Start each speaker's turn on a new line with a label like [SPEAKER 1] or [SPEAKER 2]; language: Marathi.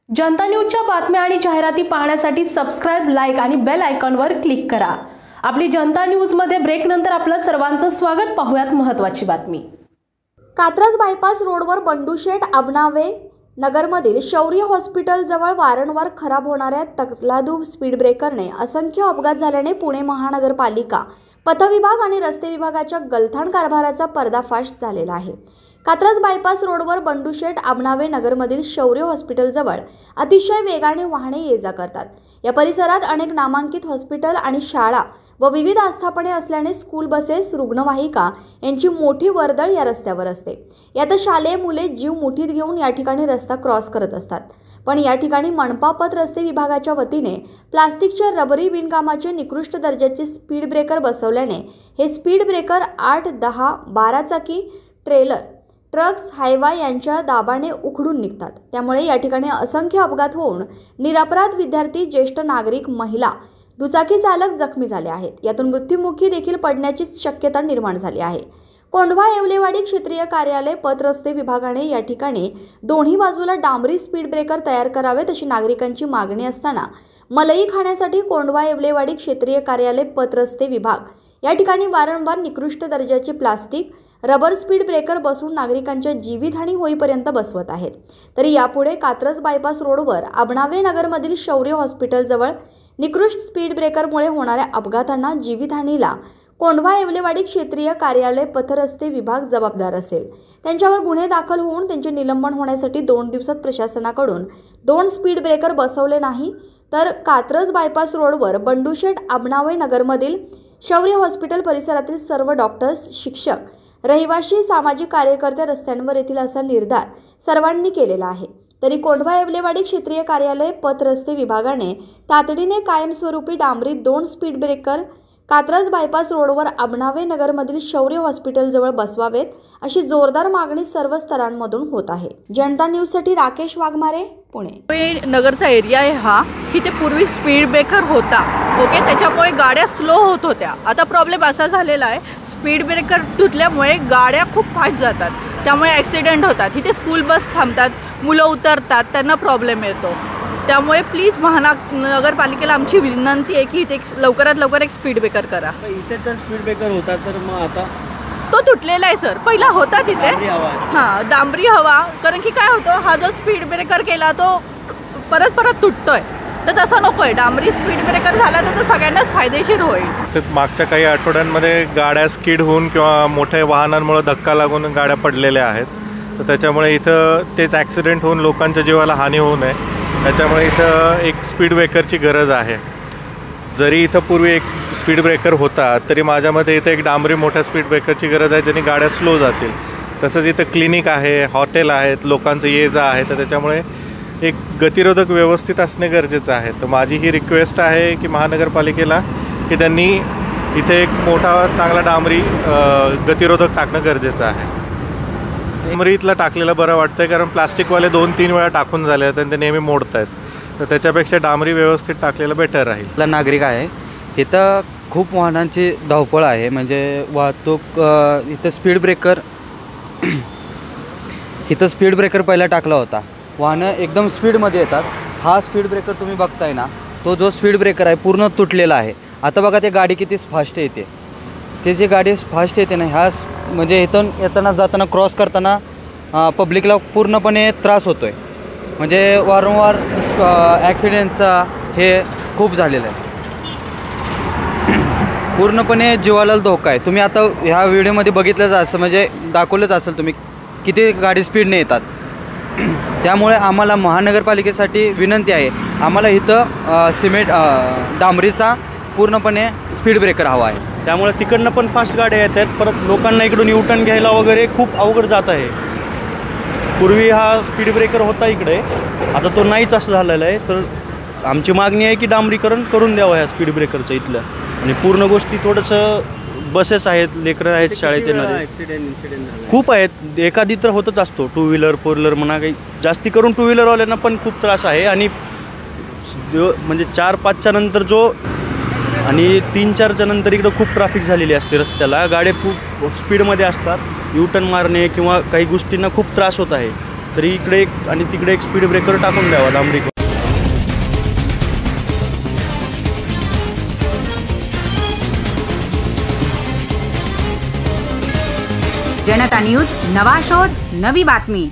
[SPEAKER 1] जनता न्यूजच्या बातम्या आणि जाहिराती पाहण्यासाठी सबस्क्राइब, लाईक आणि बेल आयकॉनवर क्लिक करा। आपली जनता न्यूजमध्ये ब्रेक नंतर आपलं सर्वांचं स्वागत। पाहूयात महत्त्वाची बातमी।
[SPEAKER 2] कात्रज बायपास रोडवर बंडूशेठ आबनावे नगरमधील शौर्य हॉस्पिटल जवळ वारंवार खराब होणाऱ्या तकलादू स्पीड ब्रेकरने असंख्य अपघात झाल्याने पुणे महानगरपालिका पथविभाग आणि रस्ते विभागाच्या गलथान कारभाराचा पर्दाफाश झालेला आहे। कात्रज बायपास रोडवर बंडूशेठ आबनावे नगरमधील शौर्य हॉस्पिटल जवळ अतिशय वेगाने वाहने ये-जा करतात। या परिसरात अनेक नामांकित हॉस्पिटल आणि शाळा व विविध आस्थापने असल्याने स्कूल बसेस, रुग्णवाहिका यांची मोठी वर्दळ या रस्त्यावर असते। यात शालेय मुले जीव मुठीत घेऊन या ठिकाणी रस्ता क्रॉस करत असतात। पण या ठिकाणी मनपा पथ रस्ते विभागाच्या वतीने प्लास्टिकच्या रबरी विणकामाचे निकृष्ट दर्जाचे स्पीड ब्रेकर बसवल्याने हे स्पीड ब्रेकर 8, 10, 12 चाकी ट्रेलर, ट्रक्स, हायवा यांच्या दाबाने उखडून निघतात। त्यामुळे या ठिकाणी असंख्य अपघात होऊन निरपराध विद्यार्थी, ज्येष्ठ नागरिक, महिला, दुचाकी चालक जखमी झाले आहेत। यातून मृत्युमुखी देखील पडण्याची शक्यता निर्माण झाली आहे। कोंढवा येवलेवाडी क्षेत्रीय कार्यालय पथ रस्ते विभागाने या ठिकाणी दोन्ही बाजूला डांबरी स्पीड ब्रेकर तयार करावेत अशी नागरिकांची मागणी असताना मलई खाण्यासाठी कोंढवा येवलेवाडी क्षेत्रीय कार्यालय पथ रस्ते विभाग या ठिकाणी वारंवार निकृष्ट दर्जाचे प्लास्टिक, रबर स्पीड ब्रेकर बसवून नागरिकांच्या जीवितहानी होईपर्यंत बसवत आहेत। तरी यापुढे कात्रज बायपास रोडवर आबनावे नगरमधील शौर्य हॉस्पिटल जवळ निकृष्ट स्पीड ब्रेकरमुळे होणाऱ्या अपघातांना, जीवितहानीला कोंढवा येवलेवाडी क्षेत्रीय कार्यालय पथ रस्ते विभाग जबाबदार असेल। त्यांच्यावर गुन्हे दाखल होऊन त्यांचे निलंबन होण्यासाठी 2 दिवसात प्रशासनाकडून 2 स्पीड ब्रेकर बसवले नाही तर कात्रज बायपास रोडवर बंडूशेठ आबनावे नगरमधील शौर्य हॉस्पिटल परिसरातील सर्व डॉक्टर्स, शिक्षक, रहिवासी, सामाजिक कार्यकर्ते रस्त्यांवर येतील असा निर्धार सर्वांनी केलेला आहे। तरी कोंढवा येवलेवाडी क्षेत्रीय कार्यालय पथ रस्ते विभागाने तातडीने कायमस्वरूपी डांबरी 2 स्पीड ब्रेकर कात्रज बायपास रोडवर आबनावे नगरमधील शौर्य हॉस्पिटल जवळ बसवावेत अशी जोरदार मागणी सर्व स्तरांमधून होत आहे। जनता न्यूजसाठी राकेश वाघमारे, पुणे।
[SPEAKER 3] नगरचा एरिया आहे हा, इथे पूर्वी स्पीड ब्रेकर होता, ओके, त्याच्यामुळे गाड्या स्लो होत होत्या। आता प्रॉब्लेम असा झालेला आहे, स्पीड ब्रेकर तुटल्यामुळे गाड्या खूप फास्ट जातात, त्यामुळे ॲक्सिडेंट होतात। इथे स्कूल बस थांबतात, मुलं उतरतात, त्यांना प्रॉब्लेम येतो। त्यामुळे प्लीज महानगरपालिकेला आमची विनंती आहे की इथे लवकरात लवकर एक स्पीड ब्रेकर करा।
[SPEAKER 4] इथे तर स्पीड ब्रेकर होता, तर मग आता
[SPEAKER 3] तो तुटलेला आहे सर, पहिला होता तिथे हां डांबरी हवा, कारण की काय होतं, हा जो स्पीड ब्रेकर केला तो परत तुटतोय, तर तसं नको आहे। डांबरी स्पीड ब्रेकर झाला तर तो सगळ्यांनाच फायदेशीर होईल।
[SPEAKER 5] मागच्या काही आठवड्यांमध्ये गाड्या स्किड होऊन किंवा मोठ्या वाहनांमुळे धक्का लागून गाड्या पडलेल्या आहेत, तर त्याच्यामुळे इथं तेच ॲक्सिडेंट होऊन लोकांच्या जीवाला हानी होऊ नये, त्याच्यामुळे इथं एक स्पीड ब्रेकरची गरज आहे। जरी इथं पूर्वी एक स्पीड ब्रेकर होता तरी माझ्या मते इथं एक डांबरी मोठ्या स्पीड ब्रेकरची गरज आहे, ज्याने गाड्या स्लो जातील। तसंच इथं क्लिनिक आहे, हॉटेल आहेत, लोकांचं ये-जा आहे, तर त्याच्यामुळे एक गतिरोधक व्यवस्थित असणे गरजेचं आहे। तर माझी ही रिक्वेस्ट आहे की महानगरपालिकेला की त्यांनी इथे एक मोठा चांगला डांबरी गतिरोधक टाकणं गरजेचं आहे। डांबरी इथला टाकलेलं बरं वाटतं, कारण प्लास्टिकवाले 2-3 वेळा टाकून झाले आहेत आणि ते नेहमी मोडत आहेत, तर त्याच्यापेक्षा डांबरी व्यवस्थित टाकलेलं बेटर राहील।
[SPEAKER 6] नागरिक आहे, इथं खूप वाहनांची धावपळ आहे, म्हणजे वाहतूक इथं स्पीड ब्रेकर पहिला टाकला होता, वाहनं एकदम स्पीडमध्ये येतात। हा स्पीड ब्रेकर तुम्ही बघताय ना, तो जो स्पीड ब्रेकर आहे पूर्ण तुटलेला आहे। आता बघा ते गाडी किती फास्ट येते, ते जे गाडी फास्ट येते ना, ह्या म्हणजे इथून येताना जाताना क्रॉस करताना पब्लिकला पूर्णपणे त्रास होतो आहे, म्हणजे वारंवार ॲक्सिडेंटचा हे खूप झालेलं आहे, पूर्णपणे जीवाला धोका आहे। तुम्ही आता ह्या व्हिडिओमध्ये बघितलंच असं, म्हणजे दाखवलंच असेल तुम्ही किती गाडी स्पीडने येतात। त्यामुळे आम्हाला महानगरपालिकेसाठी विनंती आहे, आम्हाला इथं डांबरीचा पूर्णपणे स्पीड ब्रेकर हवा आहे।
[SPEAKER 4] त्यामुळे तिकडनं पण फास्ट गाड्या येत आहेत, परत लोकांना इकडून युटर्न घ्यायला वगैरे खूप अवघड जात आहे। पूर्वी हा स्पीड ब्रेकर होता इकडे, आता तो नाहीच असं झालेलं आहे, तर आमची मागणी आहे की डांबरीकरण करून द्यावं ह्या स्पीड ब्रेकरचं इथलं। आणि पूर्ण गोष्टी थोडंसं बसेस आहेत, लेकरं आहेत, शाळेत येणारे खूप आहेत, एखादी तर होतच असतो, 2 व्हीलर 4 व्हीलर म्हणा, काही जास्ती करून 2 व्हीलरवाल्यांना पण खूप त्रास आहे। आणि म्हणजे 4-5च्या नंतर आणि 3-4च्या नंतर इकडं खूप ट्रॅफिक झालेली असते रस्त्याला, गाड्या खूप स्पीडमध्ये असतात, युटर्न मारणे किंवा काही गोष्टींना खूप त्रास होत आहे। तरी इकडे एक आणि तिकडे एक स्पीड ब्रेकर टाकून द्यावा डांबरीकरण.
[SPEAKER 7] जनता न्यूज, नवा शोध, नवी बातमी.